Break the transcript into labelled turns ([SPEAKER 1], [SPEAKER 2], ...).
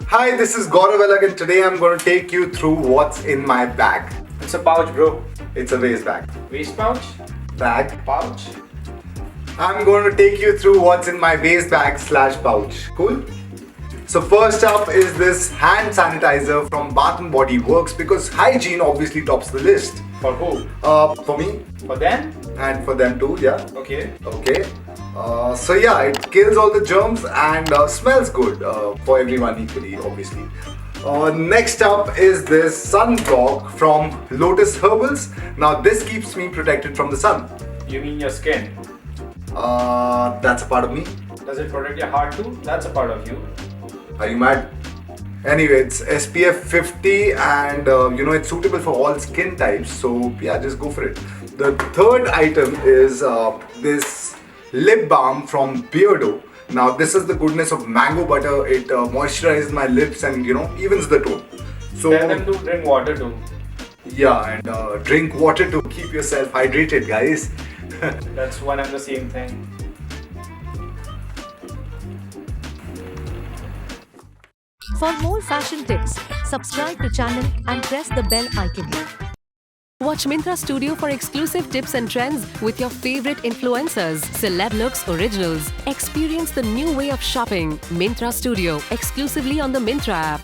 [SPEAKER 1] Hi, this is Gaurav Alugh and today I'm going to take you through what's in my bag.
[SPEAKER 2] It's a pouch, bro.
[SPEAKER 1] It's a waist bag.
[SPEAKER 2] Waist pouch?
[SPEAKER 1] Bag.
[SPEAKER 2] Pouch?
[SPEAKER 1] I'm going to take you through what's in my waist bag / pouch. Cool? So first up is this hand sanitizer from Bath & Body Works because hygiene obviously tops the list.
[SPEAKER 2] For who?
[SPEAKER 1] For me
[SPEAKER 2] For them?
[SPEAKER 1] and for them too, yeah.
[SPEAKER 2] Okay.
[SPEAKER 1] Okay. So yeah, it kills all the germs and smells good for everyone equally, obviously. Next up is this sun block from Lotus Herbals. Now this keeps me protected from the sun.
[SPEAKER 2] You mean your skin?
[SPEAKER 1] That's a part of me.
[SPEAKER 2] Does it protect your heart too? That's a part of you.
[SPEAKER 1] Are you mad? Anyway, it's SPF 50 and it's suitable for all skin types. So yeah, just go for it. The third item is this lip balm from Beardo. Now this is the goodness of mango butter. It moisturizes my lips and evens the tone. So
[SPEAKER 2] Tell them to drink water too.
[SPEAKER 1] yeah, and drink water to keep yourself hydrated, guys.
[SPEAKER 2] That's one and the same thing.
[SPEAKER 3] For more fashion tips, subscribe to channel and press the bell icon. Watch Myntra Studio for exclusive tips and trends with your favorite influencers, celeb looks, originals. Experience the new way of shopping. Myntra Studio, exclusively on the Myntra app.